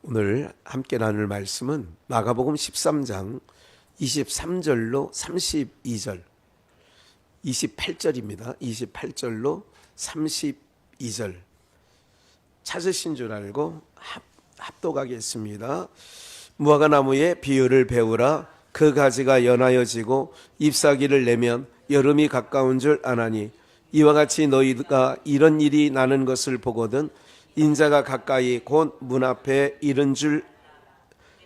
오늘 함께 나눌 말씀은 마가복음 13장 23절로 32절, 28절입니다. 28절로 32절 찾으신 줄 알고 합독하겠습니다. 무화과 나무의 비유를 배우라. 그 가지가 연하여지고 잎사귀를 내면 여름이 가까운 줄 아나니 이와 같이 너희가 이런 일이 나는 것을 보거든 인자가 가까이 곧 문 앞에 이른 줄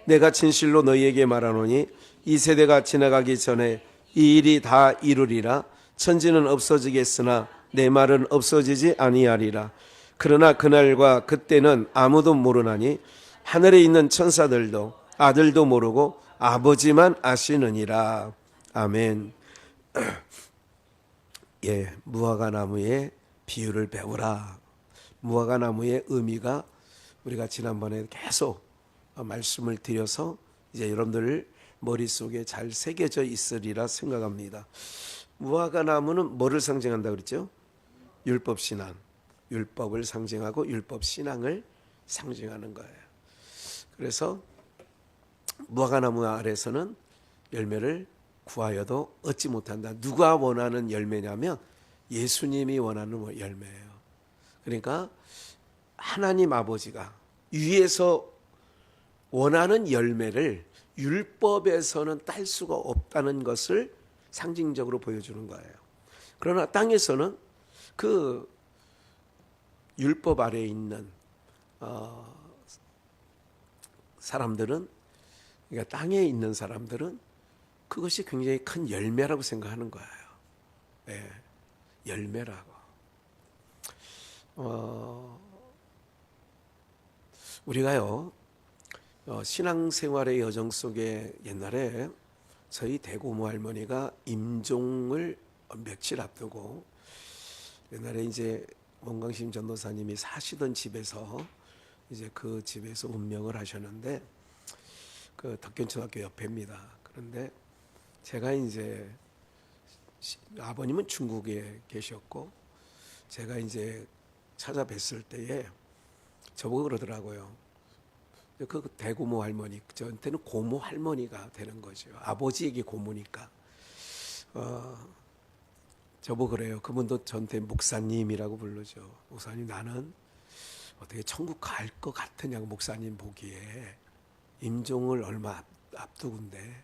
내가 진실로 너희에게 말하노니 이 세대가 지나가기 전에 이 일이 다 이루리라. 천지는 없어지겠으나 내 말은 없어지지 아니하리라. 그러나 그날과 그때는 아무도 모르나니 하늘에 있는 천사들도 아들도 모르고 아버지만 아시느니라. 아멘. 무화과 나무의 비유를 배우라. 무화과 나무의 의미가 우리가 지난번에 계속 말씀을 드려서 이제 여러분들 머릿속에 잘 새겨져 있으리라 생각합니다. 무화과 나무는 뭐를 상징한다고 그랬죠? 율법 신앙. 율법을 상징하고 율법 신앙을 상징하는 거예요. 그래서 무화과 나무 아래서는 열매를 구하여도 얻지 못한다. 누가 원하는 열매냐면 예수님이 원하는 열매예요. 그러니까 하나님 아버지가 위에서 원하는 열매를 율법에서는 딸 수가 없다는 것을 상징적으로 보여주는 거예요. 그러나 땅에서는 그 율법 아래에 있는 사람들은, 그러니까 땅에 있는 사람들은 그것이 굉장히 큰 열매라고 생각하는 거예요. 네, 열매라고. 우리가요 신앙생활의 여정 속에 옛날에 저희 대고모 할머니가 임종을 며칠 앞두고 옛날에 이제 원광심 전도사님이 사시던 집에서 이제 그 집에서 운명을 하셨는데 그 덕견초등학교 옆에입니다. 그런데 제가 이제 아버님은 중국에 계셨고 제가 이제 찾아뵀을 때에 저보고 그러더라고요. 그 대고모 할머니, 저한테는 고모 할머니가 되는 거죠. 아버지에게 고모니까. 저보고 그래요. 그분도 저한테 목사님이라고 부르죠. 목사님, 나는 어떻게 천국 갈 것 같으냐고, 목사님 보기에. 임종을 얼마 앞두고인데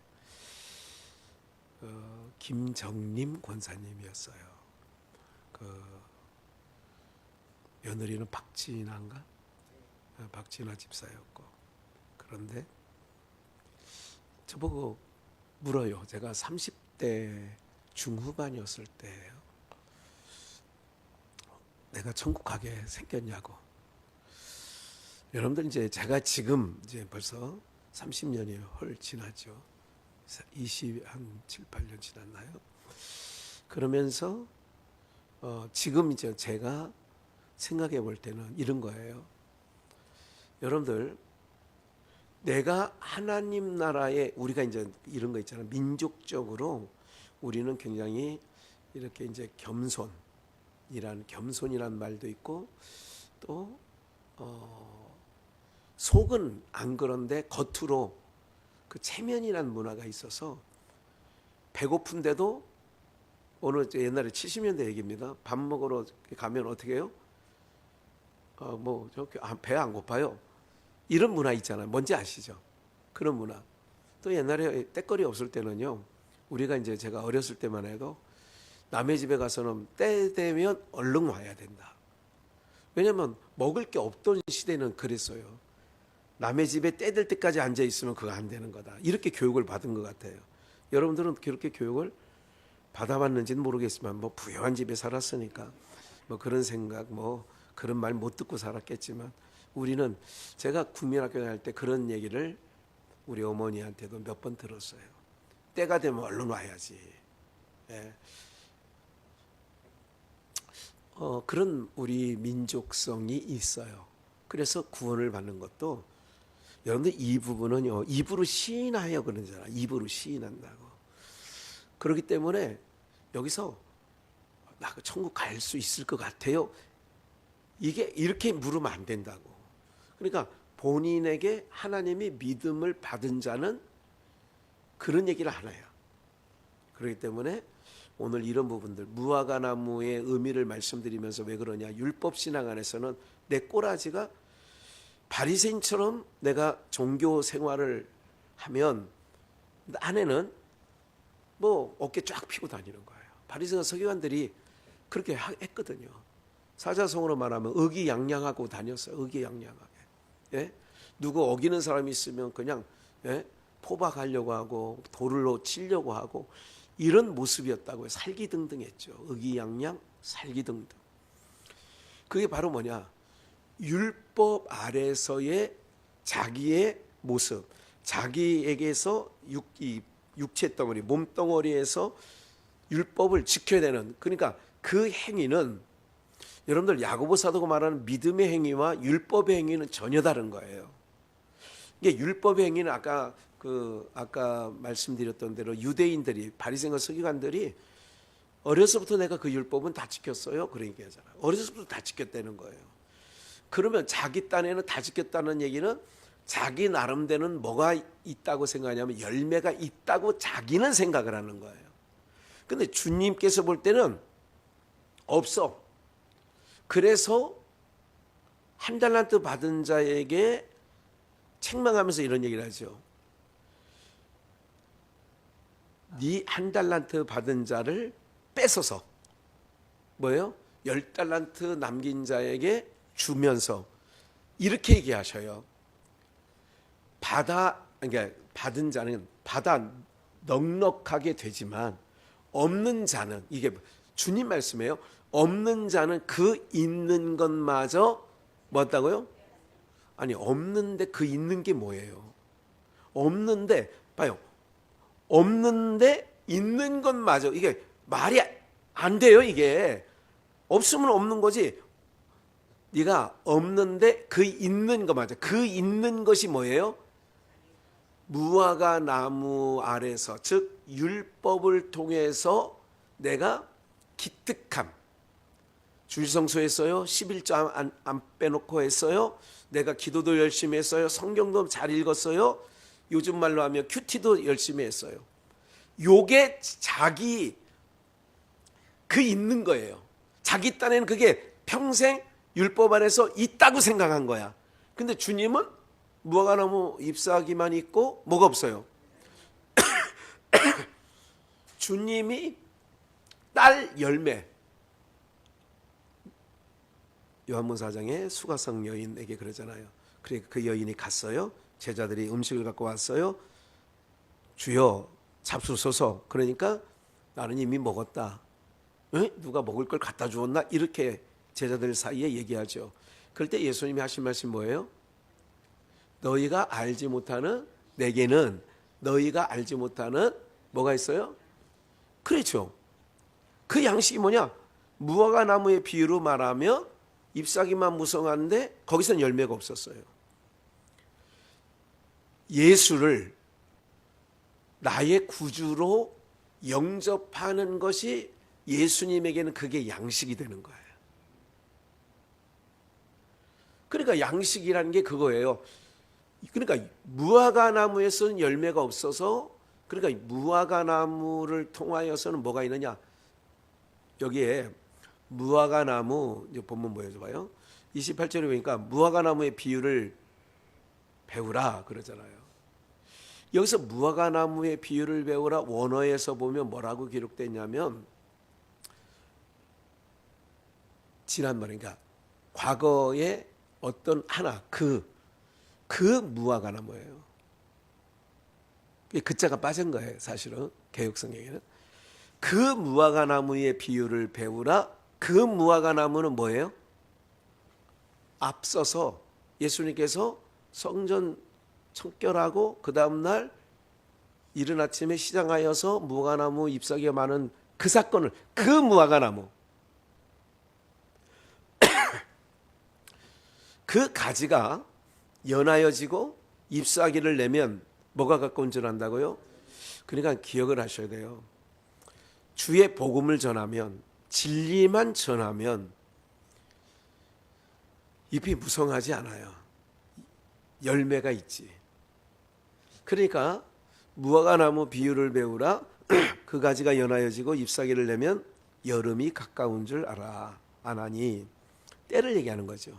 김정림 권사님이었어요. 그 며느리는 박진아인가? 박진아 집사였고. 그런데 저보고 물어요. 제가 30대 중후반이었을 때예요. 내가 천국 가게 생겼냐고. 여러분들 이제 제가 지금 이제 벌써 30년이 헐 지났죠. 한 7, 8년 지났나요? 그러면서 지금 이제 제가 생각해 볼 때는 이런 거예요. 여러분들, 내가 하나님 나라에, 우리가 이제 이런 거 있잖아요. 민족적으로 우리는 굉장히 이렇게 이제 겸손이란 말도 있고, 또 속은 안 그런데 겉으로 그 체면이란 문화가 있어서 배고픈데도 어느 옛날에 70년대 얘기입니다. 밥 먹으러 가면 어떻게 해요? 배 안 고파요. 이런 문화 있잖아요. 뭔지 아시죠? 그런 문화. 또 옛날에 때거리 없을 때는요. 우리가 이제 제가 어렸을 때만 해도 남의 집에 가서는 때 되면 얼른 와야 된다. 왜냐하면 먹을 게 없던 시대는 그랬어요. 남의 집에 때 될 때까지 앉아 있으면 그거 안 되는 거다. 이렇게 교육을 받은 것 같아요. 여러분들은 그렇게 교육을 받아봤는지는 모르겠지만 뭐 부유한 집에 살았으니까 뭐 그런 생각, 뭐 그런 말 못 듣고 살았겠지만 우리는, 제가 국민학교 다닐 때 그런 얘기를 우리 어머니한테도 몇 번 들었어요. 때가 되면 얼른 와야지. 예. 그런 우리 민족성이 있어요. 그래서 구원을 받는 것도, 여러분들 이 부분은요, 입으로 시인하여 그러잖아. 입으로 시인한다고. 그렇기 때문에 여기서 나 천국 갈 수 있을 것 같아요. 이게 이렇게 물으면 안 된다고. 그러니까 본인에게 하나님이 믿음을 받은 자는 그런 얘기를 하나요. 그렇기 때문에 오늘 이런 부분들, 무화과 나무의 의미를 말씀드리면서 왜 그러냐, 율법 신앙 안에서는 내 꼬라지가 바리새인처럼 내가 종교 생활을 하면 안에는 뭐 어깨 쫙 펴고 다니는 거예요. 바리새인 서기관들이 그렇게 했거든요. 사자성어로 말하면 의기양양하고 다녔어요. 의기양양하게. 예? 누구 어기는 사람이 있으면 그냥 예? 포박하려고 하고 돌로 치려고 하고 이런 모습이었다고요. 살기등등했죠. 의기양양, 살기등등. 그게 바로 뭐냐? 율법 아래서의 자기의 모습, 자기에게서 육체 덩어리, 몸 덩어리에서 율법을 지켜야 되는, 그러니까 그 행위는 여러분들 야고보 사도가 말하는 믿음의 행위와 율법의 행위는 전혀 다른 거예요. 이게 율법의 행위는 아까 말씀드렸던 대로 유대인들이, 바리새인과 서기관들이 어려서부터 내가 그 율법은 다 지켰어요. 그런 얘기 하잖아요. 어려서부터 다 지켰다는 거예요. 그러면 자기 딴에는 다 지켰다는 얘기는 자기 나름대로는 뭐가 있다고 생각하냐면 열매가 있다고 자기는 생각을 하는 거예요. 근데 주님께서 볼 때는 없어. 그래서 한 달란트 받은 자에게 책망하면서 이런 얘기를 하죠. 네 한 달란트 받은 자를 뺏어서 뭐예요? 10달란트 남긴 자에게 주면서 이렇게 얘기하셔요. 그러니까 받은 자는 받아 넉넉하게 되지만 없는 자는, 이게 주님 말씀이에요. 없는 자는 그 있는 것마저 뭐였다고요? 아니, 없는데 그 있는 게 뭐예요? 없는데 봐요. 없는데 있는 것마저, 이게 말이 안 돼요. 이게 없으면 없는 거지. 네가 없는데 그 있는 것마저, 그 있는 것이 뭐예요? 무화과 나무 아래서, 즉 율법을 통해서 내가 기특함, 주일성수 했어요, 11조 안 빼놓고 했어요, 내가 기도도 열심히 했어요, 성경도 잘 읽었어요, 요즘 말로 하면 큐티도 열심히 했어요. 요게 자기 그 있는 거예요. 자기 딴에는 그게 평생 율법 안에서 있다고 생각한 거야. 근데 주님은 무화과나무 잎사귀만 있고 뭐가 없어요. 주님이 딸 열매, 요한복음 4장에 수가성 여인에게 그러잖아요. 그러니까 그 여인이 갔어요. 제자들이 음식을 갖고 왔어요. 주여 잡수소서. 그러니까 나는 이미 먹었다. 에? 누가 먹을 걸 갖다 주었나? 이렇게 제자들 사이에 얘기하죠. 그럴 때 예수님이 하신 말씀 뭐예요? 너희가 알지 못하는, 내게는 너희가 알지 못하는 뭐가 있어요? 그렇죠. 그 양식이 뭐냐? 무화과 나무의 비유로 말하면 잎사귀만 무성한데 거기서는 열매가 없었어요. 예수를 나의 구주로 영접하는 것이 예수님에게는 그게 양식이 되는 거예요. 그러니까 양식이라는 게 그거예요. 그러니까 무화과 나무에서는 열매가 없어서, 그러니까 무화과 나무를 통하여서는 뭐가 있느냐? 여기에 무화과 나무, 이제 본문 보여줘봐요. 28절에 보니까 무화과 나무의 비유를 배우라 그러잖아요. 여기서 무화과 나무의 비유를 배우라 원어에서 보면 뭐라고 기록됐냐면, 지난번에, 그러니까 과거에 어떤 하나, 그 무화과 나무예요. 그 자가 빠진 거예요, 사실은 개역성경에는. 그 무화과 나무의 비유를 배우라. 그 무화과 나무는 뭐예요? 앞서서 예수님께서 성전 청결하고 그 다음날 이른 아침에 시장하여서 무화과나무 잎사귀가 많은 그 사건을, 그 무화과나무, 그 가지가 연하여지고 잎사귀를 내면 뭐가 가까운 줄 안다고요? 그러니까 기억을 하셔야 돼요. 주의 복음을 전하면, 진리만 전하면 잎이 무성하지 않아요. 열매가 있지. 그러니까 무화과나무 비유를 배우라. 그 가지가 연하여지고 잎사귀를 내면 여름이 가까운 줄 알아. 아나니 때를 얘기하는 거죠.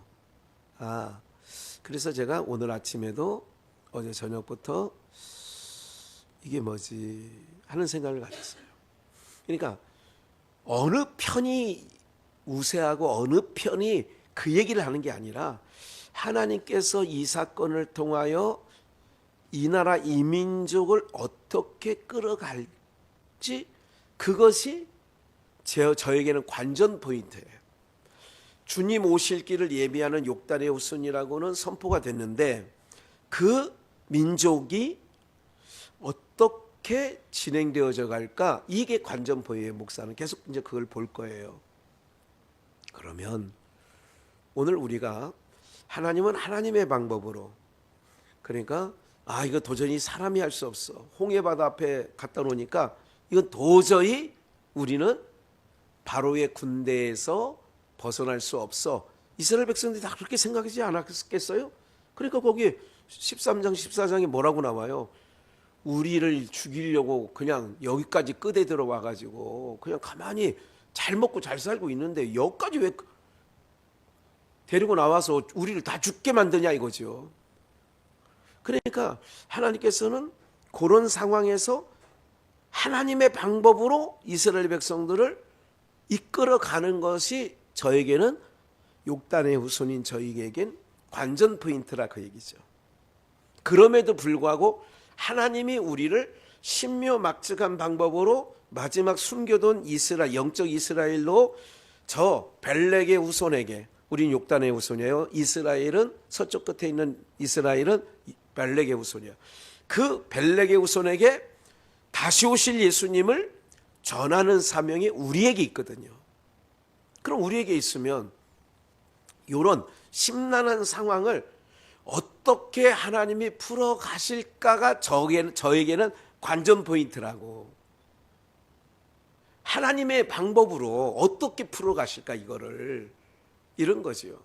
그래서 제가 오늘 아침에도 어제 저녁부터 이게 뭐지 하는 생각을 가졌어요. 그러니까 어느 편이 우세하고 어느 편이 그 얘기를 하는 게 아니라 하나님께서 이 사건을 통하여 이 나라 이 민족을 어떻게 끌어갈지 그것이 저에게는 관전 포인트예요. 주님 오실 길을 예비하는 욕단의 후손이라고는 선포가 됐는데 그 민족이 어떻게 진행되어져 갈까? 이게 관전포예요. 목사는 계속 이제 그걸 볼 거예요. 그러면 오늘 우리가 하나님은 하나님의 방법으로, 그러니까 이거 도저히 사람이 할 수 없어. 홍해바다 앞에 갖다 놓으니까 이건 도저히 우리는 바로의 군대에서 벗어날 수 없어. 이스라엘 백성들이 다 그렇게 생각하지 않았겠어요? 그러니까 거기 13장 14장에 뭐라고 나와요? 우리를 죽이려고 그냥 여기까지 끝에 들어와 가지고 그냥 가만히 잘 먹고 잘 살고 있는데 여기까지 왜 데리고 나와서 우리를 다 죽게 만드냐 이거죠. 그러니까 하나님께서는 그런 상황에서 하나님의 방법으로 이스라엘 백성들을 이끌어가는 것이 저에게는 욕단의 후손인 저에게는 관전 포인트라 그 얘기죠. 그럼에도 불구하고 하나님이 우리를 신묘막측한 방법으로 마지막 숨겨둔 이스라엘, 영적 이스라엘로 저 벨렉의 후손에게, 우린 욕단의 후손이에요. 이스라엘은 서쪽 끝에 있는 이스라엘은 벨렉의 후손이에요. 그 벨렉의 후손에게 다시 오실 예수님을 전하는 사명이 우리에게 있거든요. 그럼 우리에게 있으면 이런 심란한 상황을 어떻게 하나님이 풀어 가실까가 저에게는 관전 포인트라고. 하나님의 방법으로 어떻게 풀어 가실까 이거를, 이런 거죠.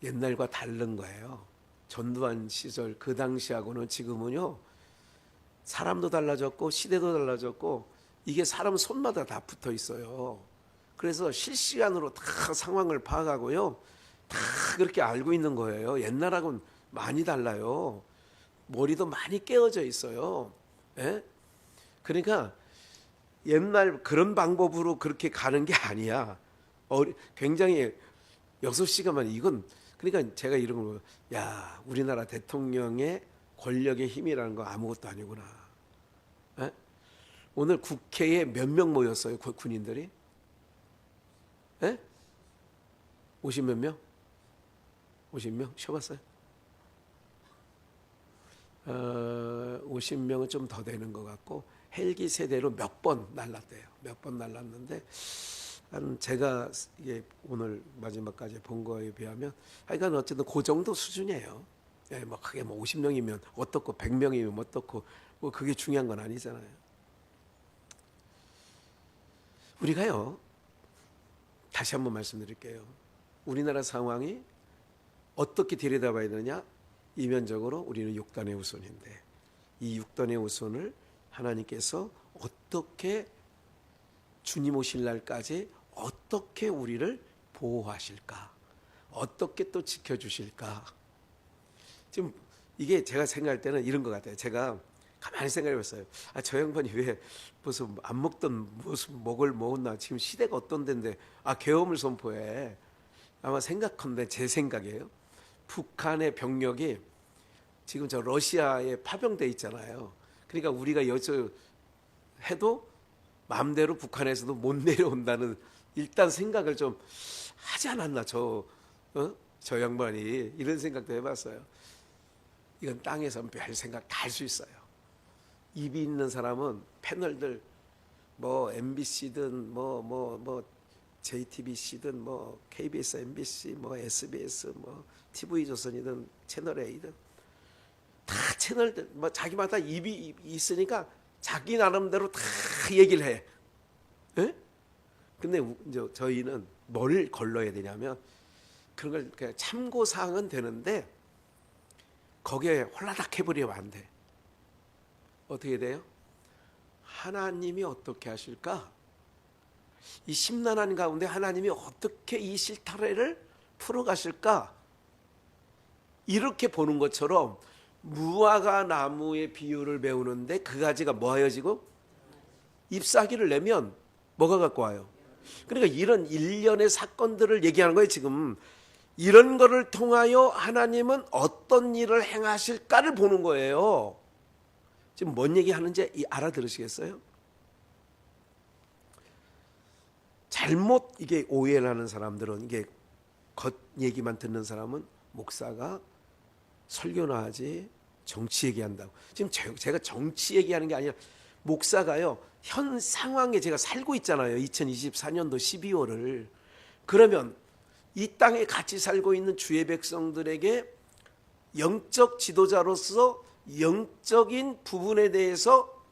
옛날과 다른 거예요. 전두환 시절 그 당시하고는 지금은요, 사람도 달라졌고 시대도 달라졌고 이게 사람 손마다 다 붙어 있어요. 그래서 실시간으로 다 상황을 파악하고요, 다 그렇게 알고 있는 거예요. 옛날하고는 많이 달라요. 머리도 많이 깨어져 있어요. 예? 그러니까 옛날 그런 방법으로 그렇게 가는 게 아니야. 굉장히 6시간만 이건, 그러니까 제가 이런 거, 야, 우리나라 대통령의 권력의 힘이라는 거 아무것도 아니구나. 에? 오늘 국회에 몇 명 모였어요, 군인들이? 에? 50몇 명? 50명? 쉬어봤어요? 50명은 좀 더 되는 것 같고, 헬기 세대로 몇 번 날랐대요. 몇 번 날랐는데, 제가 이게 오늘 마지막까지 본 거에 비하면, 하여간 어쨌든 그 정도 수준이에요. 예, 뭐 그게 뭐 50명이면 어떻고 100명이면 어떻고 뭐 그게 중요한 건 아니잖아요. 우리가요, 다시 한번 말씀드릴게요. 우리나라 상황이 어떻게 들여다봐야 되느냐? 이면적으로 우리는 육단의 후손인데 이 육단의 후손을 하나님께서 어떻게 주님 오실 날까지 어떻게 우리를 보호하실까? 어떻게 또 지켜주실까? 지금 이게 제가 생각할 때는 이런 것 같아요. 제가 가만히 생각해봤어요. 저 양반이 왜 무슨 안 먹던 무슨 먹을 먹었나? 지금 시대가 어떤 데인데 계엄을 선포해. 아마 생각한데 제 생각이에요. 북한의 병력이 지금 저 러시아에 파병돼 있잖아요. 그러니까 우리가 여쭤 해도 마음대로 북한에서도 못 내려온다는 일단 생각을 좀 하지 않았나 저 양반이, 이런 생각도 해봤어요. 이건 땅에서 별 생각 다 할 수 있어요. 입이 있는 사람은 패널들 뭐 MBC든 뭐 JTBC든 뭐 KBS, MBC, 뭐 SBS, 뭐 TV조선이든 채널 A든 다 채널들 뭐 자기마다 입이 있으니까 자기 나름대로 다 얘기를 해. 예? 근데 이제 저희는 뭘 걸러야 되냐면 그런 걸 그냥 참고사항은 되는데 거기에 홀라닥 해버리면 안 돼. 어떻게 돼요? 하나님이 어떻게 하실까? 이 심란한 가운데 하나님이 어떻게 이 실타래를 풀어가실까? 이렇게 보는 것처럼 무화과 나무의 비유를 배우는데 그 가지가 뭐 하여지고 잎사귀를 내면 뭐가 갖고 와요? 그러니까 이런 일련의 사건들을 얘기하는 거예요. 지금 이런 거를 통하여 하나님은 어떤 일을 행하실까를 보는 거예요. 지금 뭔 얘기하는지 알아들으시겠어요? 잘못 이게 오해를 하는 사람들은, 이게 겉 얘기만 듣는 사람은 목사가 설교나 하지 정치 얘기한다고. 지금 제가 정치 얘기하는 게 아니라 목사가요, 현 상황에 제가 살고 있잖아요. 2024년도 12월을. 그러면 이 땅에 같이 살고 있는 주의 백성들에게 영적 지도자로서 영적인 부분에 대해서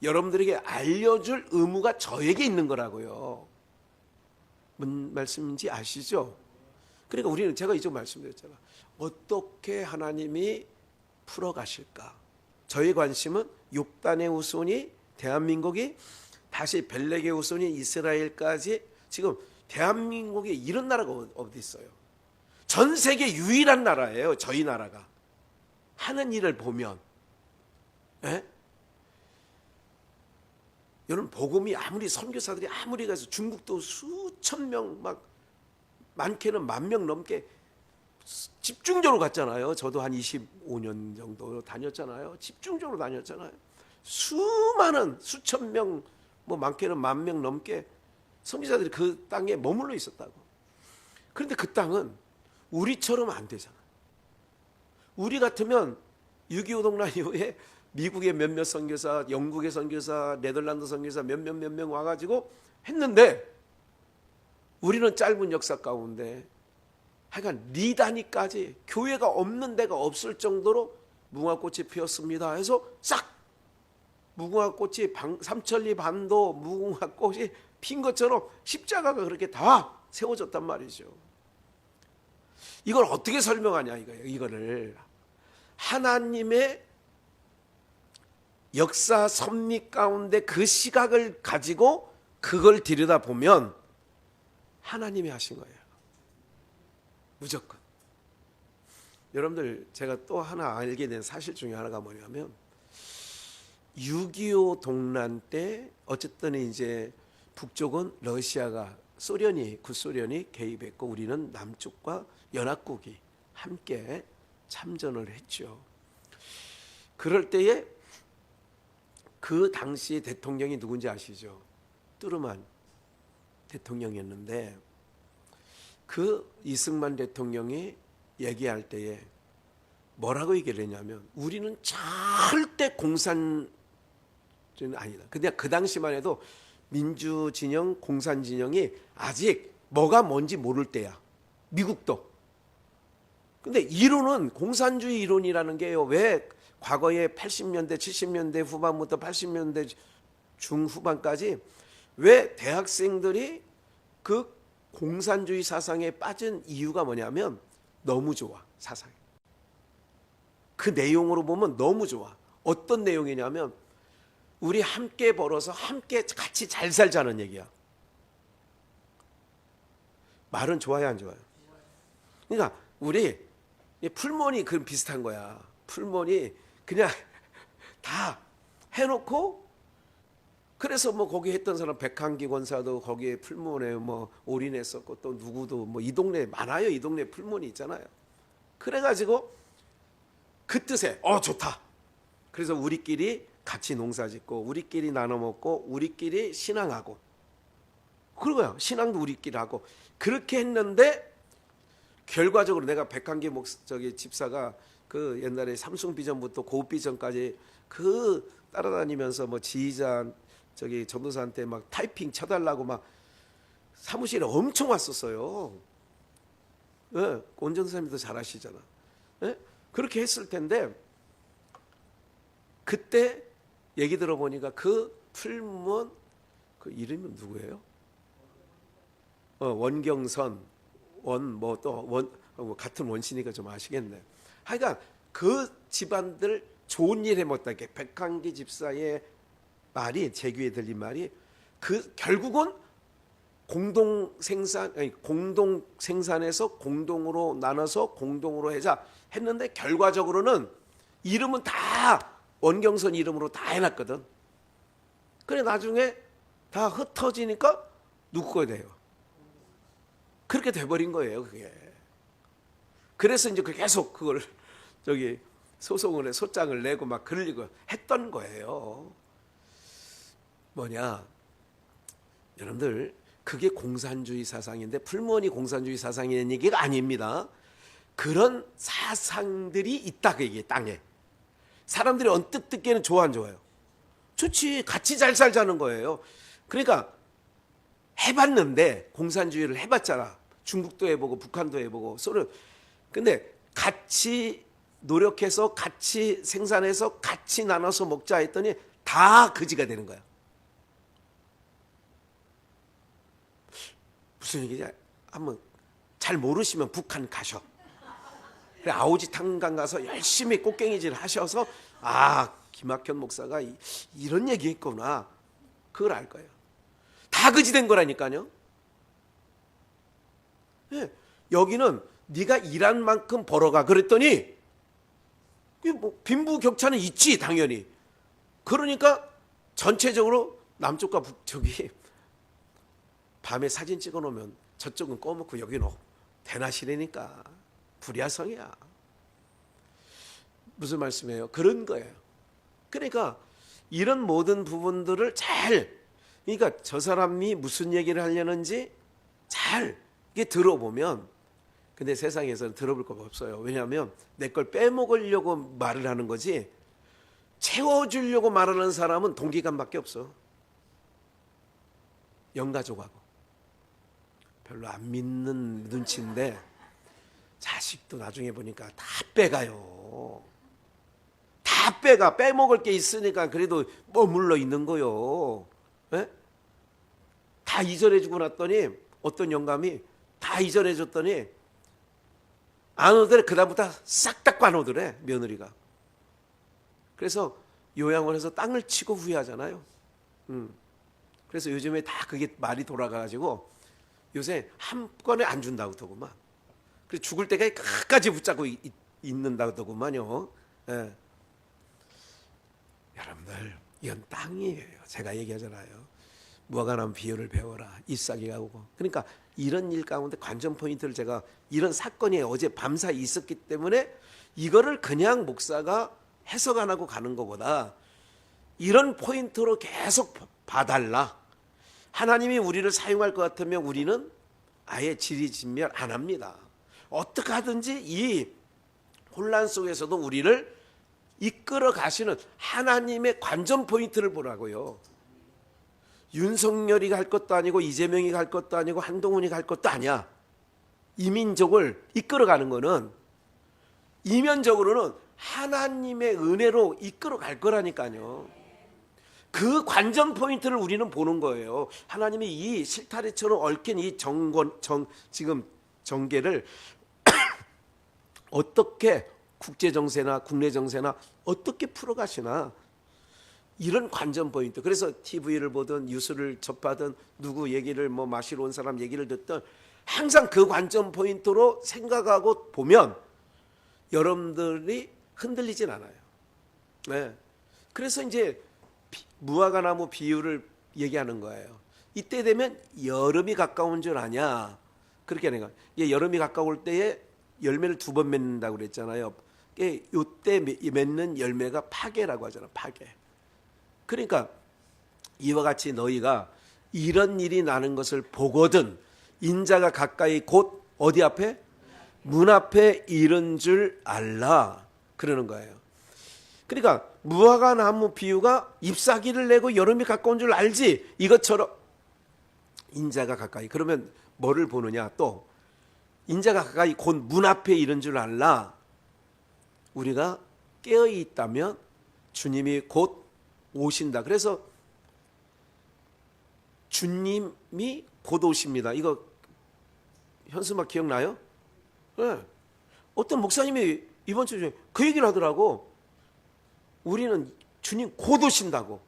여러분들에게 알려줄 의무가 저에게 있는 거라고요. 무슨 말씀인지 아시죠? 그러니까 우리는, 제가 이쪽 말씀드렸잖아, 어떻게 하나님이 풀어가실까? 저희 관심은 욕단의 후손이, 대한민국이 다시 벨렉의 후손이 이스라엘까지, 지금 대한민국에 이런 나라가 어디 있어요? 전 세계 유일한 나라예요. 저희 나라가 하는 일을 보면. 에? 여러분, 복음이 아무리, 선교사들이 아무리 가서 중국도 수천 명, 막 많게는 10,000명 넘게 집중적으로 갔잖아요. 저도 한 25년 정도 다녔잖아요. 집중적으로 다녔잖아요. 수많은, 수천 명, 뭐 많게는 10,000명 넘게 선교사들이 그 땅에 머물러 있었다고. 그런데 그 땅은 우리처럼 안 되잖아. 우리 같으면 6.25 동란 이후에 미국의 몇몇 선교사, 영국의 선교사, 네덜란드 선교사 몇 명 와가지고 했는데, 우리는 짧은 역사 가운데 하여간 리다니까지 교회가 없는 데가 없을 정도로 무궁화꽃이 피었습니다 해서 싹 무궁화꽃이 삼천리 반도 무궁화꽃이 핀 것처럼 십자가가 그렇게 다 세워졌단 말이죠. 이걸 어떻게 설명하냐 이거예요. 이거를 하나님의 역사 섭리 가운데 그 시각을 가지고 그걸 들여다보면 하나님이 하신 거예요. 무조건. 여러분들, 제가 또 하나 알게 된 사실 중에 하나가 뭐냐면 6.25 동란 때 어쨌든 이제 북쪽은 러시아가, 소련이, 구소련이 개입했고 우리는 남쪽과 연합국이 함께 참전을 했죠. 그럴 때에 그 당시 대통령이 누군지 아시죠? 뚜르만 대통령이었는데, 그 이승만 대통령이 얘기할 때에 뭐라고 얘기를 했냐면, 우리는 절대 공산주의는 아니다. 근데 그 당시만 해도 민주진영, 공산진영이 아직 뭐가 뭔지 모를 때야. 미국도. 근데 이론은, 공산주의 이론이라는 게요, 왜 과거에 80년대, 70년대 후반부터 80년대 중후반까지 왜 대학생들이 그 공산주의 사상에 빠진 이유가 뭐냐면 너무 좋아, 사상이. 그 내용으로 보면 너무 좋아. 어떤 내용이냐면 우리 함께 벌어서 함께 같이 잘 살자는 얘기야. 말은 좋아요, 안 좋아요? 그러니까 우리 풀무원이 그런 비슷한 거야. 풀무원이 그냥 다 해놓고, 그래서 뭐 거기 했던 사람 백한기 권사도 거기에 풀무원에 뭐 올인했었고, 또 누구도 뭐 이 동네에 많아요. 이 동네에 풀무원이 있잖아요. 그래가지고 그 뜻에 좋다. 그래서 우리끼리 같이 농사짓고 우리끼리 나눠 먹고 우리끼리 신앙하고, 그러고요, 신앙도 우리끼리 하고, 그렇게 했는데 결과적으로 내가 백한기 집사가 그 옛날에 삼성 비전부터 고급 비전까지 그 따라다니면서 뭐 지휘자 전도사한테 막 타이핑 쳐달라고 막 사무실에 엄청 왔었어요. 예, 온전 선생님도 잘 아시잖아. 예? 그렇게 했을 텐데, 그때 얘기 들어보니까 그 풀무원 그 이름은 누구예요? 원경선, 뭐 또 같은 원시니까 좀 아시겠네. 하여간 그 집안들 좋은 일 해먹다. 백한기 집사의 말이, 제 귀에 들린 말이, 그 결국은 공동 생산해서 공동으로 나눠서 공동으로 해자 했는데, 결과적으로는 이름은 다 원경선 이름으로 다 해놨거든. 그래 나중에 다 흩어지니까 누구 거 돼요? 그렇게 돼버린 거예요, 그게. 그래서 이제 계속 그걸 소송을 해, 소장을 내고 막 그러려고 했던 거예요. 뭐냐, 여러분들, 그게 공산주의 사상인데, 풀무원이 공산주의 사상이라는 얘기가 아닙니다. 그런 사상들이 있다, 그 얘기예요. 땅에 사람들이 언뜻 듣기에는 좋아 안 좋아요? 좋지. 같이 잘 살자는 거예요. 그러니까 해봤는데, 공산주의를 해봤잖아. 중국도 해보고 북한도 해보고 소련. 근데 같이 노력해서 같이 생산해서 같이 나눠서 먹자 했더니 다 거지가 되는 거야. 무슨 얘기지? 한번 잘 모르시면 북한 가셔. 아오지 탄강 가서 열심히 꽃갱이질 하셔서, 아, 김학현 목사가 이런 얘기 했구나, 그걸 알 거예요. 다 거지 된 거라니까요. 네, 여기는 네가 일한 만큼 벌어가 그랬더니 뭐 빈부격차는 있지, 당연히. 그러니까 전체적으로 남쪽과 북쪽이 밤에 사진 찍어 놓으면 저쪽은 꺼먹고 여기는 대낮이라니까. 불야성이야. 무슨 말씀이에요? 그런 거예요. 그러니까 이런 모든 부분들을 그러니까 저 사람이 무슨 얘기를 하려는지 잘 이게 들어보면, 근데 세상에서는 들어볼 거 없어요. 왜냐하면 내 걸 빼먹으려고 말을 하는 거지, 채워주려고 말하는 사람은 동기감밖에 없어. 영가족하고 별로 안 믿는 눈치인데, 자식도 나중에 보니까 다 빼가요. 다 빼먹을 게 있으니까 그래도 머물러 있는 거요. 예? 다 이전해주고 났더니, 어떤 영감이 다 이전해줬더니 안 오더래. 그다음부터 싹 닦고 안 오더래, 며느리가. 그래서 요양원 해서 땅을 치고 후회하잖아요. 그래서 요즘에 다 그게 말이 돌아가가지고 요새 한 건에 안 준다고 더구만. 그래서 죽을 때까지 끝까지 붙잡고 있는다고 더구만요. 예. 여러분들, 이건 땅이에요. 제가 얘기하잖아요. 무화과 나무 비유를 배워라, 이삭이가 오고. 그러니까 이런 일 가운데 관전 포인트를, 제가 이런 사건이 어제 밤사이 있었기 때문에 이거를 그냥 목사가 해석 안 하고 가는 것보다 이런 포인트로 계속 봐달라. 하나님이 우리를 사용할 것 같으면 우리는 아예 지리진멸 안 합니다. 어떻게 하든지 이 혼란 속에서도 우리를 이끌어 가시는 하나님의 관전 포인트를 보라고요. 윤석열이 갈 것도 아니고 이재명이 갈 것도 아니고 한동훈이 갈 것도 아니야. 이 민족을 이끌어가는 거는 이면적으로는 하나님의 은혜로 이끌어 갈 거라니까요. 그 관전 포인트를 우리는 보는 거예요. 하나님이 이 실타래처럼 얽힌 이 지금 정계를 어떻게 국제 정세나 국내 정세나 어떻게 풀어가시나, 이런 관전 포인트. 그래서 TV를 보든 뉴스를 접하든 누구 얘기를 뭐 마시러 온 사람 얘기를 듣든 항상 그 관전 포인트로 생각하고 보면 여러분들이 흔들리진 않아요. 네. 그래서 이제 무화과 나무 비유를 얘기하는 거예요. 이때 되면 여름이 가까운 줄 아냐, 그렇게 하는 거예요. 여름이 가까울 때에 열매를 2번 맺는다고 그랬잖아요. 이때 맺는 열매가 파괴라고 하잖아요. 파괴. 그러니까 이와 같이 너희가 이런 일이 나는 것을 보거든 인자가 가까이 곧 어디 앞에? 문 앞에 이른 줄 알라, 그러는 거예요. 그러니까 무화과 나무 비유가 잎사귀를 내고 여름이 가까운 줄 알지, 이것처럼 인자가 가까이. 그러면 뭐를 보느냐, 또 인자가 가까이 곧 문 앞에 이른 줄 알라. 우리가 깨어 있다면 주님이 곧 오신다. 그래서 주님이 곧 오십니다. 이거 현수막 기억나요? 네. 어떤 목사님이 이번 주에 그 얘기를 하더라고. 우리는 주님 곧 오신다고.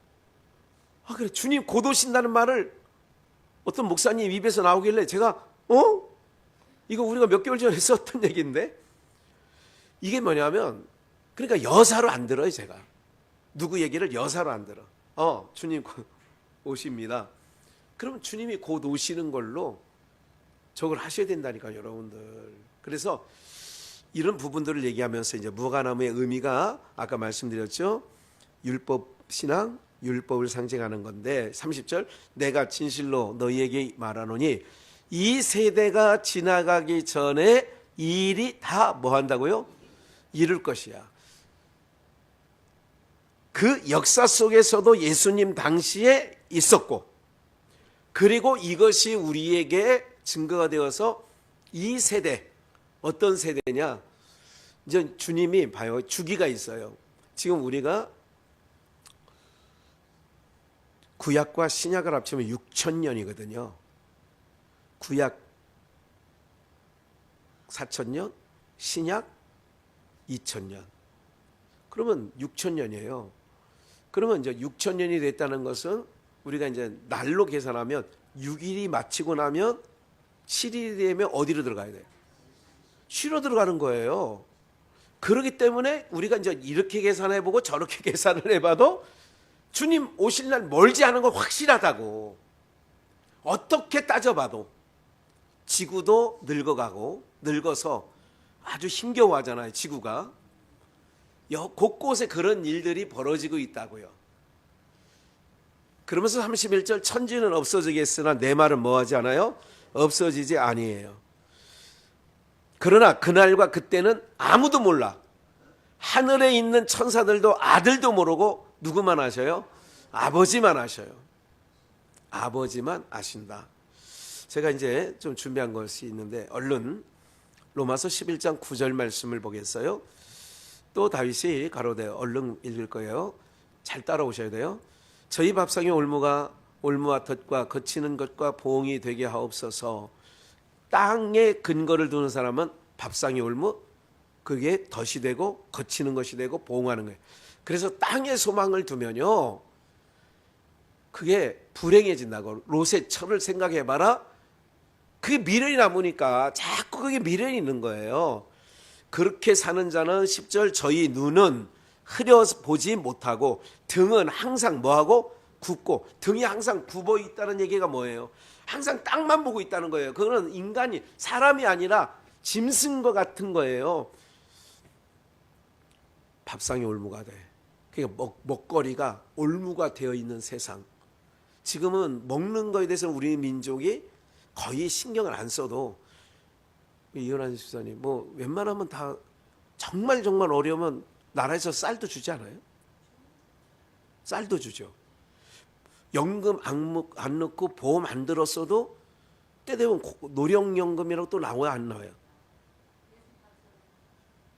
아, 그래. 주님 곧 오신다는 말을 어떤 목사님 입에서 나오길래 제가 이거 우리가 몇 개월 전에 썼던 얘기인데, 이게 뭐냐면, 그러니까 여사로 안 들어요. 제가 누구 얘기를 여사로 안 들어. 주님 곧 오십니다. 그럼 주님이 곧 오시는 걸로 저걸 하셔야 된다니까, 여러분들. 그래서 이런 부분들을 얘기하면서 이제 무화과나무의 의미가 아까 말씀드렸죠. 율법 신앙, 율법을 상징하는 건데, 30절, 내가 진실로 너희에게 말하노니 이 세대가 지나가기 전에 이 일이 다 뭐 한다고요? 이룰 것이야. 그 역사 속에서도 예수님 당시에 있었고, 그리고 이것이 우리에게 증거가 되어서 이 세대, 어떤 세대냐, 이제 주님이 봐요. 주기가 있어요. 지금 우리가 구약과 신약을 합치면 6,000년이거든요. 구약 4,000년, 신약 2,000년. 그러면 6,000년이에요. 그러면 이제 6,000년이 됐다는 것은 우리가 이제 날로 계산하면 6일이 마치고 나면 7일이 되면 어디로 들어가야 돼요? 쉬러 들어가는 거예요. 그렇기 때문에 우리가 이제 이렇게 계산해보고 저렇게 계산을 해봐도 주님 오실 날 멀지 않은 건 확실하다고. 어떻게 따져봐도 지구도 늙어가고, 늙어서 아주 힘겨워하잖아요, 지구가. 곳곳에 그런 일들이 벌어지고 있다고요. 그러면서 31절, 천지는 없어지겠으나 내 말은 뭐하지 않아요? 없어지지 아니에요. 그러나 그날과 그때는 아무도 몰라. 하늘에 있는 천사들도 아들도 모르고 누구만 아셔요? 아버지만 아셔요. 아버지만 아신다. 제가 이제 좀 준비한 것이 있는데, 얼른 로마서 11장 9절 말씀을 보겠어요. 또 다윗이 가로되, 얼른 읽을 거예요. 잘 따라오셔야 돼요. 저희 밥상의 올무와 덫과 거치는 것과 보응이 되게 하옵소서. 땅에 근거를 두는 사람은 밥상의 올무, 그게 덫이 되고 거치는 것이 되고 보응하는 거예요. 그래서 땅에 소망을 두면요, 그게 불행해진다고. 롯의 철을 생각해봐라. 그게 미련이 남으니까 자꾸 그게 미련이 있는 거예요. 그렇게 사는 자는 10절, 저희 눈은 흐려보지 못하고 등은 항상 뭐하고? 굽고. 등이 항상 굽어 있다는 얘기가 뭐예요? 항상 땅만 보고 있다는 거예요. 그거는 인간이, 사람이 아니라 짐승과 같은 거예요. 밥상이 올무가 돼. 그러니까 먹거리가 올무가 되어 있는 세상. 지금은 먹는 거에 대해서 우리 민족이 거의 신경을 안 써도, 이현환 집사님, 뭐 웬만하면 다 정말 어려우면 나라에서 쌀도 주지 않아요? 쌀도 주죠. 연금 안 넣고 보험 안 들었어도 때 되면 노령연금이라고 또 나와요, 안 나와요?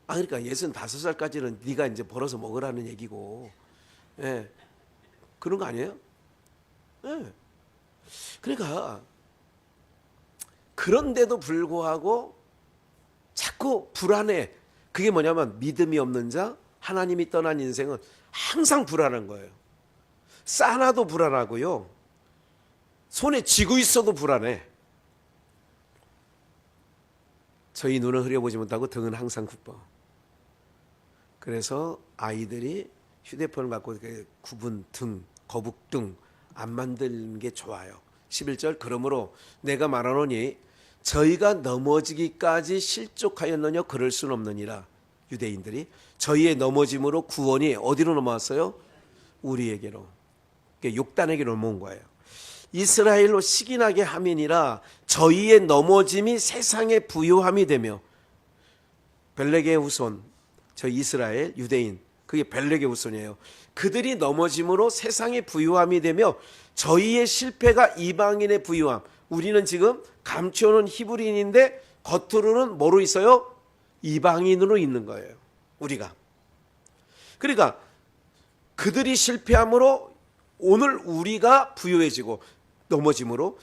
그러니까 65살까지는 네가 이제 벌어서 먹으라는 얘기고, 예, 그런 거 아니에요? 예. 그러니까 그런데도 불구하고 자꾸 불안해. 그게 뭐냐면 믿음이 없는 자, 하나님이 떠난 인생은 항상 불안한 거예요. 싸나도 불안하고요, 손에 쥐고 있어도 불안해. 저희 눈은 흐려보지 못하고 등은 항상 굽어. 그래서 아이들이 휴대폰을 갖고 굽은 등, 거북등 안 만드는 게 좋아요. 11절, 그러므로 내가 말하노니 저희가 넘어지기까지 실족하였느냐? 그럴 수는 없느니라. 유대인들이 저희의 넘어짐으로 구원이 어디로 넘어왔어요? 우리에게로. 그러니까 욕단에게로 넘어온 거예요. 이스라엘로 식인하게 함이니라. 저희의 넘어짐이 세상의 부요함이 되며. 벨렉의 후손, 저 이스라엘 유대인, 그게 벨렉의 후손이에요. 그들이 넘어짐으로 세상의 부요함이 되며 저희의 실패가 이방인의 부요함. 우리는 지금 감추어놓은 히브리인인데 겉으로는 뭐로 있어요? 이방인으로 있는 거예요, 우리가. 그러니까 그들이 실패함으로 오늘 우리가 부요해지고, 넘어짐으로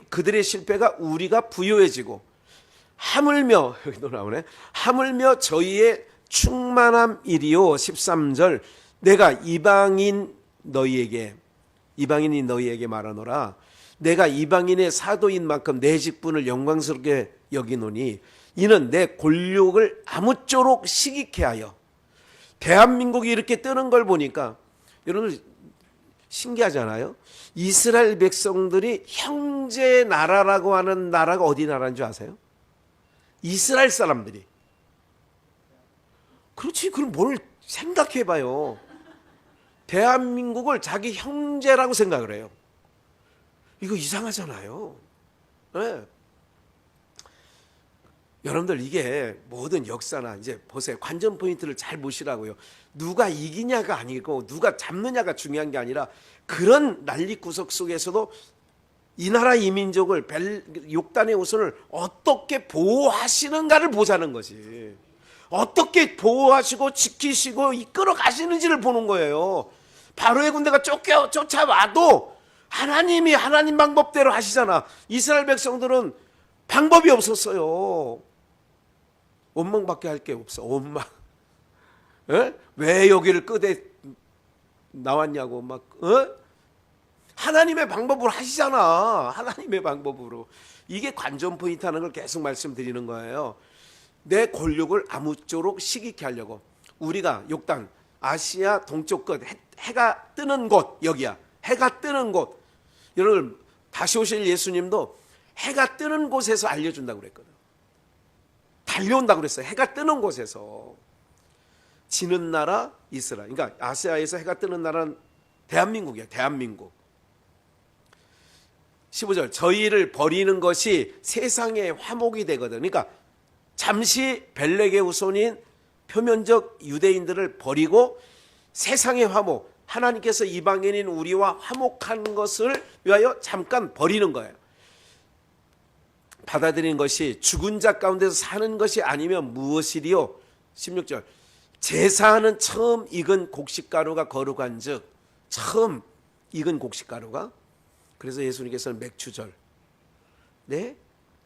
그들의 실패가 우리가 부요해지고, 하물며 여기 또 나오네. 하물며 저희의 충만함이리요. 13절 내가 이방인이 너희에게 말하노라. 내가 이방인의 사도인 만큼 내 직분을 영광스럽게 여기노니 이는 내 골욕을 아무쪼록 시기케 하여. 대한민국이 이렇게 뜨는 걸 보니까 여러분 신기하잖아요. 이스라엘 백성들이 형제 나라라고 하는 나라가 어디 나라인 줄 아세요? 이스라엘 사람들이. 그렇지, 그럼 뭘 생각해봐요. 대한민국을 자기 형제라고 생각을 해요. 이거 이상하잖아요. 네. 여러분들 이게 모든 역사나 이제 보세요. 관전 포인트를 잘 보시라고요. 누가 이기냐가 아니고 누가 잡느냐가 중요한 게 아니라 그런 난리구석 속에서도 이 나라 이민족을 욕단의 후손을 어떻게 보호하시는가를 보자는 거지. 어떻게 보호하시고 지키시고 이끌어 가시는지를 보는 거예요. 바로의 군대가 쫓아와도 하나님이 하나님 방법대로 하시잖아. 이스라엘 백성들은 방법이 없었어요. 원망밖에 할 게 없어. 원망. 에? 왜 여기를 끄대 나왔냐고 막. 하나님의 방법으로 하시잖아. 하나님의 방법으로. 이게 관전 포인트 하는 걸 계속 말씀드리는 거예요. 내 골욕을 아무쪼록 시기케 하려고. 우리가 욕단 아시아 동쪽 끝 해가 뜨는 곳 여기야. 해가 뜨는 곳. 여러분 다시 오실 예수님도 해가 뜨는 곳에서 알려준다고 그랬거든. 달려온다고 그랬어요. 해가 뜨는 곳에서. 지는 나라 이스라엘. 그러니까 아시아에서 해가 뜨는 나라는 대한민국이야. 대한민국. 15절 저희를 버리는 것이 세상의 화목이 되거든. 그러니까 잠시 벨렉의 후손인 표면적 유대인들을 버리고 세상의 화목, 하나님께서 이방인인 우리와 화목한 것을 위하여 잠깐 버리는 거예요. 받아들이는 것이 죽은 자 가운데서 사는 것이 아니면 무엇이리요? 16절 제사하는 처음 익은 곡식가루가 거룩한 즉 처음 익은 곡식가루가 그래서 예수님께서는 맥주절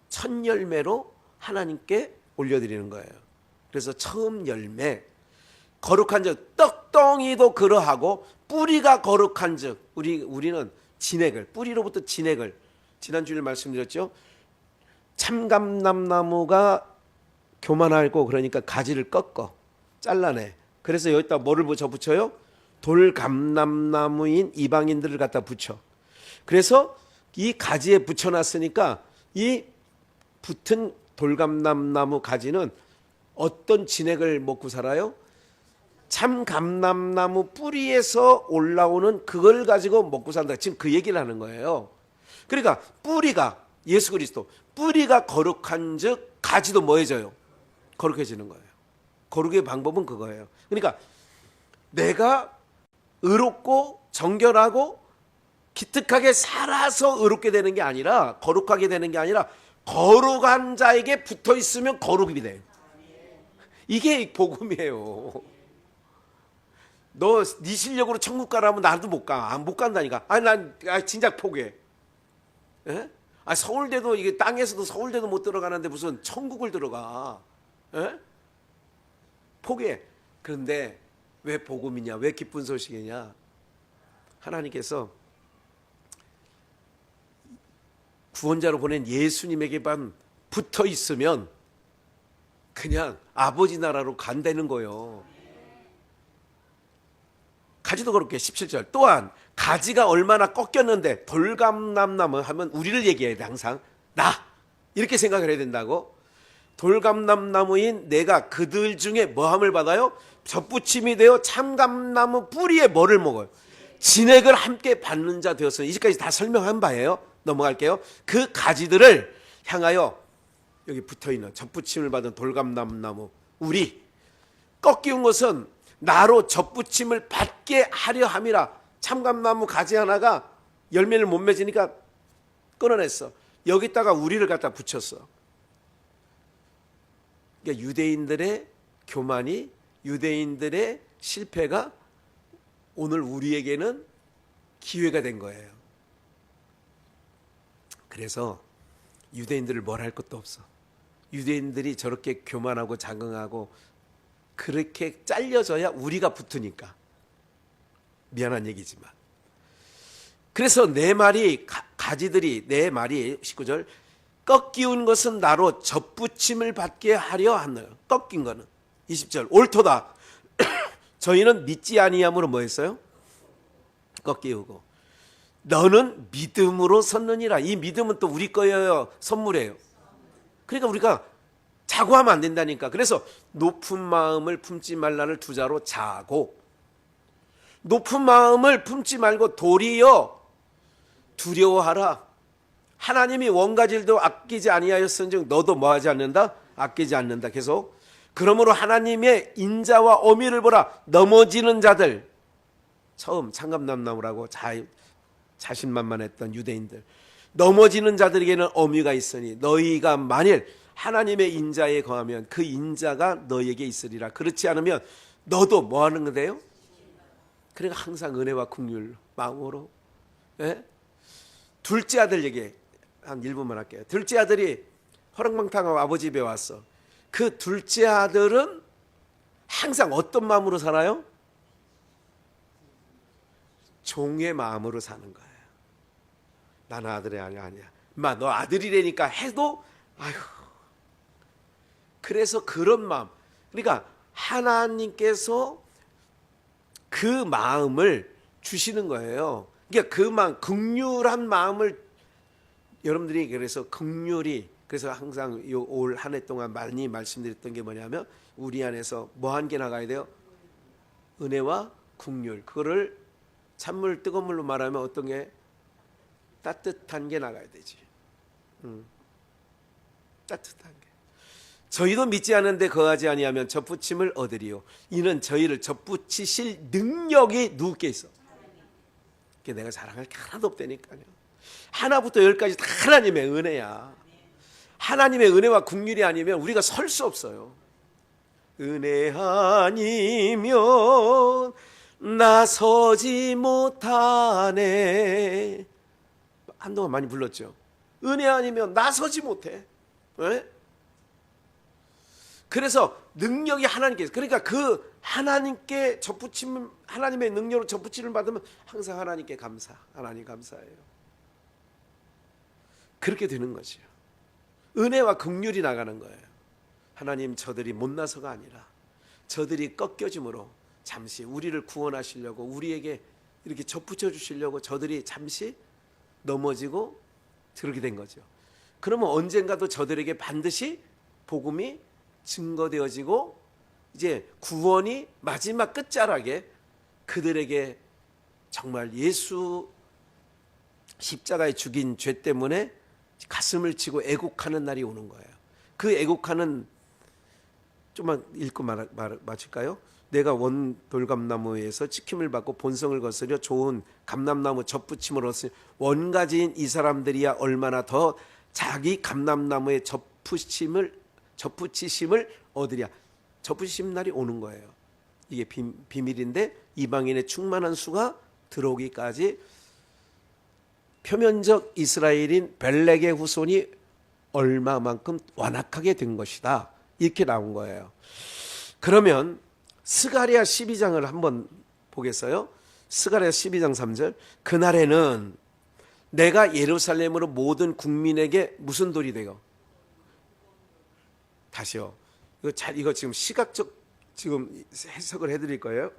첫 열매로 하나님께 올려드리는 거예요. 그래서 처음 열매 거룩한 즉 떡덩이도 그러하고 뿌리가 거룩한 즉 우리는 진액을 뿌리로부터 진액을 지난주에 말씀드렸죠. 참감람나무가 교만하고 그러니까 가지를 꺾어 잘라내. 그래서 여기다 뭐를 붙여요? 돌감람나무인 이방인들을 갖다 붙여. 그래서 이 가지에 붙여놨으니까 이 붙은 돌감람나무 가지는 어떤 진액을 먹고 살아요? 참감람나무 뿌리에서 올라오는 그걸 가지고 먹고 산다. 지금 그 얘기를 하는 거예요. 그러니까 뿌리가 예수 그리스도 뿌리가 거룩한 즉 가지도 뭐해져요? 거룩해지는 거예요. 거룩의 방법은 그거예요. 그러니까 내가 의롭고 정결하고 기특하게 살아서 의롭게 되는 게 아니라 거룩하게 되는 게 아니라 거룩한 자에게 붙어 있으면 거룩이 돼. 이게 복음이에요. 너 네 실력으로 천국 가라면 나도 못 가. 못 간다니까. 난 진짜 포기해. 에? 서울대도 이게 땅에서도 서울대도 못 들어가는데 무슨 천국을 들어가. 에? 포기해. 그런데 왜 복음이냐? 왜 기쁜 소식이냐? 하나님께서 구원자로 보낸 예수님에게만 붙어 있으면 그냥 아버지 나라로 간다는 거예요. 가지도 그렇게 17절 또한 가지가 얼마나 꺾였는데 돌감람나무 하면 우리를 얘기해야 돼. 항상 나 이렇게 생각을 해야 된다고. 돌감람나무인 내가 그들 중에 뭐함을 받아요? 접붙임이 되어 참감나무 뿌리에 뭐를 먹어요? 진액을 함께 받는 자 되었으니. 이제까지 다 설명한 바예요. 넘어갈게요. 그 가지들을 향하여 여기 붙어있는 접붙임을 받은 돌감람나무 우리 꺾이는 것은 나로 접붙임을 받게 하려 함이라. 참감나무 가지 하나가 열매를 못 맺으니까 끊어냈어. 여기다가 우리를 갖다 붙였어. 그러니까 유대인들의 교만이 유대인들의 실패가 오늘 우리에게는 기회가 된 거예요. 그래서 유대인들을 뭘 할 것도 없어. 유대인들이 저렇게 교만하고 자긍하고 그렇게 잘려져야 우리가 붙으니까. 미안한 얘기지만. 그래서 내 말이 가지들이 내 말이 19절 꺾이운 것은 나로 접붙임을 받게 하려 하네요. 꺾인 거는 20절 옳도다. 저희는 믿지 아니함으로 뭐 했어요? 꺾이우고 너는 믿음으로 섰느니라. 이 믿음은 또 우리 거예요, 선물이에요. 그러니까 우리가 자고하면 안 된다니까. 그래서 높은 마음을 품지 말라를 두 자로 자고, 높은 마음을 품지 말고 도리어 두려워하라. 하나님이 원가질도 아끼지 아니하였은즉 너도 뭐하지 않는다? 아끼지 않는다. 계속 그러므로 하나님의 인자와 어미를 보라. 넘어지는 자들, 처음 창감남나무라고 자신만만했던 유대인들, 넘어지는 자들에게는 어미가 있으니 너희가 만일 하나님의 인자에 거하면 그 인자가 너희에게 있으리라. 그렇지 않으면 너도 뭐 하는 건데요? 그러니까 항상 은혜와 긍휼 마음으로. 예? 둘째 아들에게 한 1분만 할게요. 둘째 아들이 허랑방탕하고 아버지 집에 왔어. 그 둘째 아들은 항상 어떤 마음으로 살아요? 종의 마음으로 사는 거예요. 나는 아들이 아니야. 마, 너 아들이라니까 해도 아휴. 그래서 그런 마음. 그러니까 하나님께서 그 마음을 주시는 거예요. 그러니까 그 마음, 긍휼한 마음을 여러분들이, 그래서 긍휼이, 그래서 항상 올 한 해 동안 많이 말씀드렸던 게 뭐냐면 우리 안에서 뭐 한 개 나가야 돼요? 은혜와 긍휼. 그거를 찬물 뜨거운 물로 말하면 어떤 게? 따뜻한 게 나가야 되지. 따뜻한 게. 저희도 믿지 않는데 거하지 아니하면 접붙임을 얻으리요. 이는 저희를 접붙이실 능력이 누구께 있어? 내가 자랑할 게 하나도 없다니까요. 하나부터 열까지 다 하나님의 은혜야. 하나님의 은혜와 긍휼이 아니면 우리가 설 수 없어요. 은혜 아니면 나서지 못하네. 한동안 많이 불렀죠. 은혜 아니면 나서지 못해. 왜? 그래서 능력이 하나님께, 그러니까 그 하나님께 접붙임, 하나님의 능력으로 접붙임을 받으면 항상 하나님께 감사, 하나님 감사해요. 그렇게 되는 거죠. 은혜와 긍휼이 나가는 거예요. 하나님, 저들이 못나서가 아니라 저들이 꺾여짐으로 잠시 우리를 구원하시려고, 우리에게 이렇게 접붙여 주시려고 저들이 잠시 넘어지고 그렇게 된 거죠. 그러면 언젠가도 저들에게 반드시 복음이 증거되어지고 이제 구원이 마지막 끝자락에 그들에게 정말 예수 십자가에 죽인 죄 때문에 가슴을 치고 애곡하는 날이 오는 거예요. 그 애곡하는, 좀만 읽고 마칠까요? 내가 원 돌감나무에서 찍힘을 받고 본성을 거스려 좋은 감람나무 접붙임을 얻으니 원가지인 이 사람들이야 얼마나 더 자기 감람나무에 접붙이심을 얻으랴. 접붙이심 날이 오는 거예요. 이게 비밀인데 이방인의 충만한 수가 들어오기까지 표면적 이스라엘인 벨렉의 후손이 얼마만큼 완악하게 된 것이다. 이렇게 나온 거예요. 그러면 스가랴 12장을 한번 보겠어요? 스가랴 12장 3절. 그날에는 내가 예루살렘으로 모든 국민에게 무슨 돌이 되고, 다시요. 이거 지금 시각적 지금 해석을 해드릴 거예요.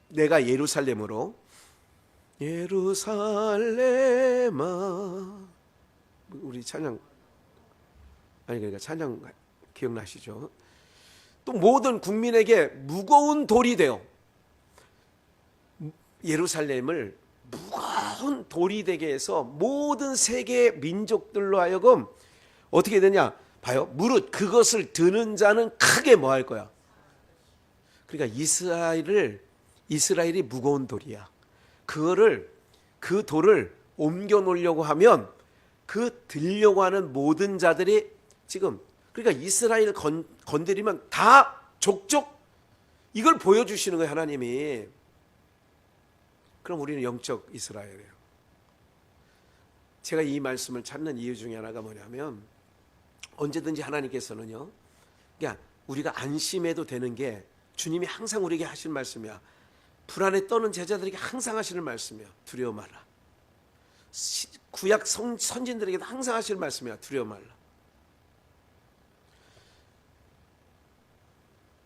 내가 예루살렘으로, 예루살렘아, 우리 찬양, 아니 그러니까 찬양 기억나시죠? 또 모든 국민에게 무거운 돌이 되어, 예루살렘을 무거운 돌이 되게 해서 모든 세계 민족들로 하여금 어떻게 되냐? 봐요. 무릇 그것을 드는 자는 크게 뭐 할 거야? 그러니까 이스라엘이 무거운 돌이야. 그 돌을 옮겨 놓으려고 하면 그 들려고 하는 모든 자들이 지금, 그러니까 이스라엘 건드리면 다 족족 이걸 보여주시는 거예요, 하나님이. 그럼 우리는 영적 이스라엘이에요. 제가 이 말씀을 찾는 이유 중에 하나가 뭐냐면 언제든지 하나님께서는요, 그러니까 우리가 안심해도 되는 게 주님이 항상 우리에게 하실 말씀이야. 불안에 떠는 제자들에게 항상 하시는 말씀이야. 두려워 말라. 구약 선진들에게도 항상 하실 말씀이야. 두려워 말라.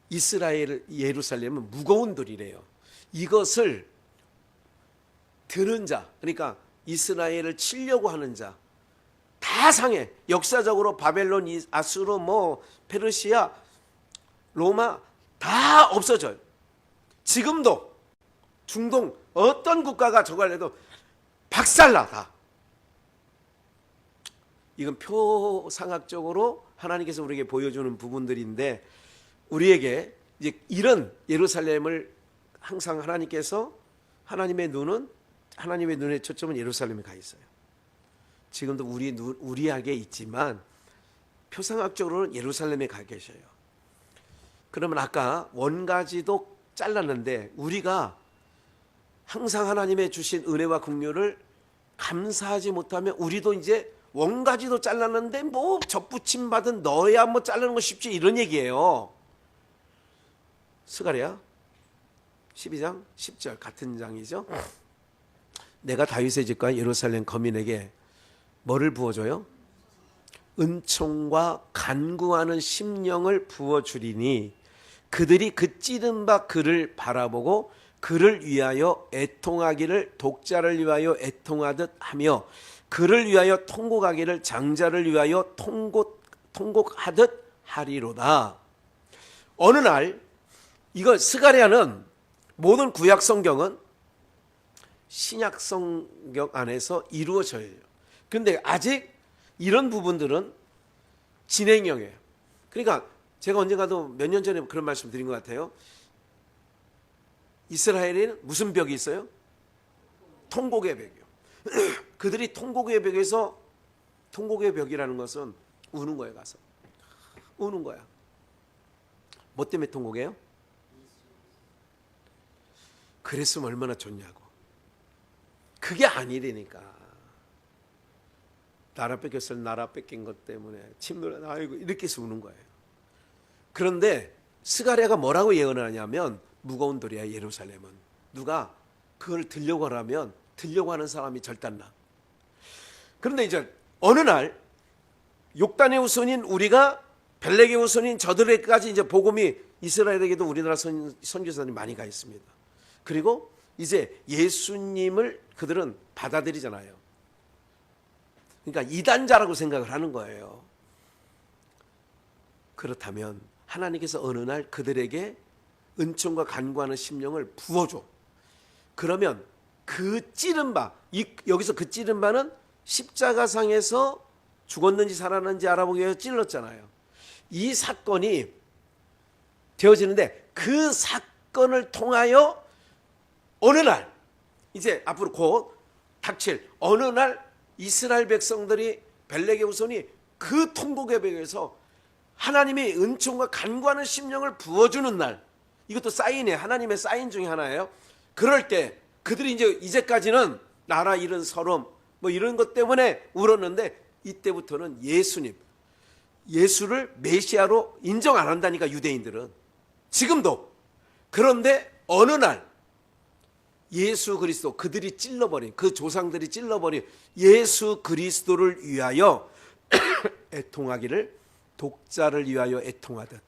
이스라엘 예루살렘은 무거운 돌이래요. 이것을 드는 자, 그러니까 이스라엘을 치려고 하는 자 다 상해. 역사적으로 바벨론, 아수르, 페르시아, 로마 다 없어져요. 지금도 중동 어떤 국가가 저걸 해도 박살나 다. 이건 표상학적으로 하나님께서 우리에게 보여주는 부분들인데, 우리에게 이제 이런 예루살렘을 항상 하나님의 눈의 초점은 예루살렘에 가 있어요. 지금도 우리에게 있지만 표상학적으로는 예루살렘에 가 계셔요. 그러면 아까 원가지도 잘랐는데, 우리가 항상 하나님의 주신 은혜와 긍휼을 감사하지 못하면 우리도 이제 원가지도 잘랐는데 접붙임 받은 너야 자르는 거 쉽지, 이런 얘기예요. 스가랴 12장 10절 같은 장이죠. 내가 다윗의 집과 예루살렘 거민에게 뭐를 부어줘요? 은총과 간구하는 심령을 부어주리니 그들이 그 찌른 바 그를 바라보고 그를 위하여 애통하기를 독자를 위하여 애통하듯 하며 그를 위하여 통곡하기를 장자를 위하여 통곡하듯 하리로다. 어느 날, 이거 스가랴는 모든 구약 성경은 신약 성경 안에서 이루어져요. 그런데 아직 이런 부분들은 진행형이에요. 그러니까 제가 언젠가도 몇 년 전에 그런 말씀 드린 것 같아요. 이스라엘에는 무슨 벽이 있어요? 통곡의 벽이요. 그들이 통곡의 벽이라는 것은 우는 거예요. 가서 우는 거야. 뭐 때문에 통곡해요? 그랬으면 얼마나 좋냐고. 그게 아니라니까. 나라 뺏긴 것 때문에 침노를 아이고 이렇게 해서 우는 거예요. 그런데 스가랴가 뭐라고 예언을 하냐면, 무거운 돌이야 예루살렘은. 누가 그걸 들려고 하면 들려고 하는 사람이 절단나. 그런데 이제 어느 날 욕단의 후손인 우리가 벨렉의 후손인 저들에게까지 이제 복음이, 이스라엘에게도 우리나라 선교사들이 많이 가 있습니다. 그리고 이제 예수님을 그들은 받아들이잖아요. 그러니까 이단자라고 생각을 하는 거예요. 그렇다면 하나님께서 어느 날 그들에게 은총과 간구하는 심령을 부어줘. 그러면 그 찌른 바, 여기서 그 찌른 바는 십자가상에서 죽었는지 살았는지 알아보기 위해서 찔렀잖아요. 이 사건이 되어지는데, 그 사건을 통하여 어느 날, 이제 앞으로 곧 닥칠 어느 날 이스라엘 백성들이, 벨렉의 후손이 그 통곡의 벽에서 하나님이 은총과 간구하는 심령을 부어주는 날, 이것도 사인이에요. 하나님의 사인 중에 하나예요. 그럴 때 그들이 이제까지는 나라 잃은 서름 이런 것 때문에 울었는데, 이때부터는 예수를 메시아로 인정 안 한다니까, 유대인들은 지금도. 그런데 어느 날 예수 그리스도, 그들이 찔러버린, 그 조상들이 찔러버린 예수 그리스도를 위하여 애통하기를 독자를 위하여 애통하듯,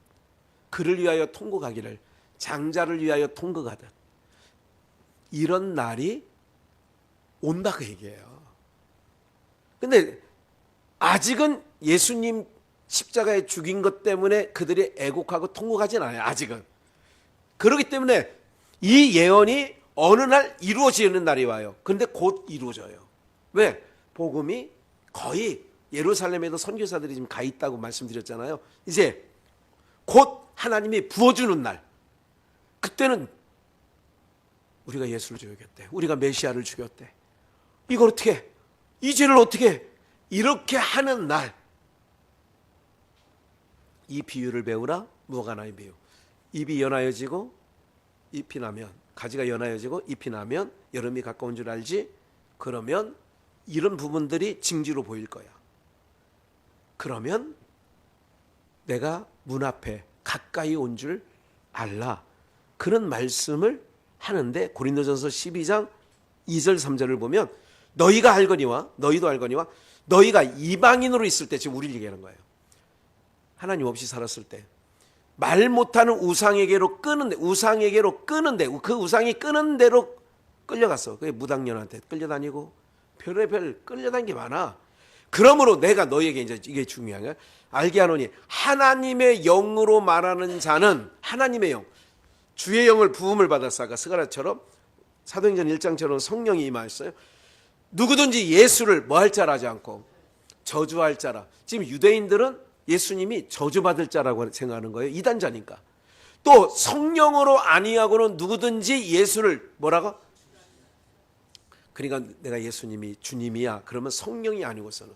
그를 위하여 통곡하기를 장자를 위하여 통곡하듯, 이런 날이 온다 그 얘기예요. 근데 아직은 예수님 십자가에 죽인 것 때문에 그들이 애곡하고 통곡하진 않아요. 아직은. 그렇기 때문에 이 예언이 어느 날 이루어지는 날이 와요. 그런데 곧 이루어져요. 왜? 복음이 거의 예루살렘에도 선교사들이 지금 가 있다고 말씀드렸잖아요. 이제 곧 하나님이 부어주는 날, 그때는 우리가 예수를 죽였대, 우리가 메시아를 죽였대, 이걸 어떻게, 이 죄를 어떻게, 이렇게 하는 날, 이 비유를 배우라. 무화과나무 비유. 잎이 연하여지고 잎이 나면, 가지가 연하여지고 잎이 나면 여름이 가까운 줄 알지? 그러면 이런 부분들이 징지로 보일 거야. 그러면 내가 문 앞에 가까이 온 줄 알라. 그런 말씀을 하는데 고린도전서 12장 2절 3절을 보면 너희가 알거니와 너희도 알거니와 너희가 이방인으로 있을 때, 지금 우리를 얘기하는 거예요. 하나님 없이 살았을 때 말 못하는 우상에게로 끄는데 그 우상이 끄는 대로 끌려갔어. 그게 무당년한테 끌려다니고 별의별 끌려다니는 게 많아. 그러므로 내가 너희에게 이제 이게 중요한 거야. 알게 하노니 하나님의 영으로 말하는 자는 하나님의 영, 주의 영을 부음을 받았어. 아까 스가랴처럼 사도행전 1장처럼 성령이 임하였어요. 누구든지 예수를 뭐 할 자라 하지 않고 저주할 자라. 지금 유대인들은 예수님이 저주받을 자라고 생각하는 거예요. 이단자니까. 또 성령으로 아니하고는 누구든지 예수를 뭐라고? 그러니까 내가 예수님이 주님이야. 그러면 성령이 아니고서는.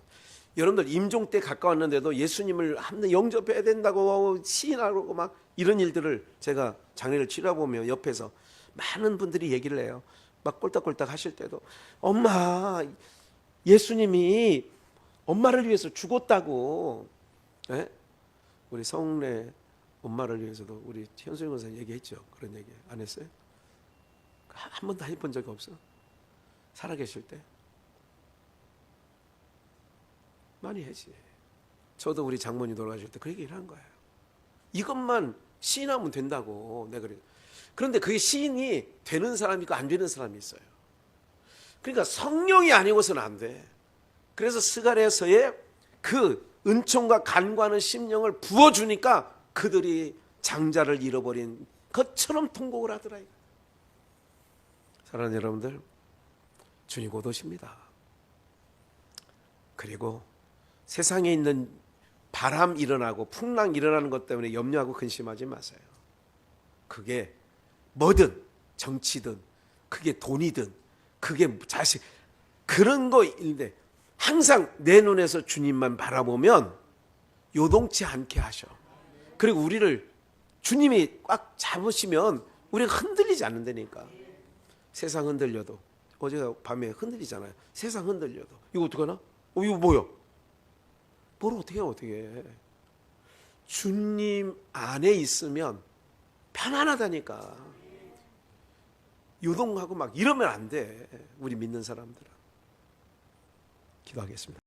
여러분들 임종 때 가까웠는데도 예수님을 한번 영접해야 된다고 시인하고 막 이런 일들을 제가 장례를 치러보면 옆에서 많은 분들이 얘기를 해요. 막 꼴딱꼴딱 하실 때도 엄마 예수님이 엄마를 위해서 죽었다고. 네? 우리 성례 엄마를 위해서도 우리 현수영 권사 얘기했죠. 그런 얘기 안 했어요? 한 번도 해본 적이 없어? 살아계실 때? 많이 했지. 저도 우리 장모님 돌아가실 때 그 얘기를 한 거예요. 이것만 시인하면 된다고. 내가 그래. 그런데 그게 시인이 되는 사람이 있고 안 되는 사람이 있어요. 그러니까 성령이 아니고서는 안 돼. 그래서 스가랴서에 그 은총과 간과하는 심령을 부어주니까 그들이 장자를 잃어버린 것처럼 통곡을 하더라. 사랑하는 여러분들, 주님 곧 오십니다. 그리고 세상에 있는 바람 일어나고 풍랑 일어나는 것 때문에 염려하고 근심하지 마세요. 그게 뭐든 정치든 그게 돈이든 그게 자식 그런 거인데 항상 내 눈에서 주님만 바라보면 요동치 않게 하셔. 그리고 우리를 주님이 꽉 잡으시면 우리가 흔들리지 않는다니까. 세상 흔들려도 어제 밤에 흔들리잖아요. 세상 흔들려도 이거 어떡하나? 이거 뭐야? 뭘 어떻게 해. 주님 안에 있으면 편안하다니까. 요동하고 막 이러면 안 돼. 우리 믿는 사람들은. 기도하겠습니다.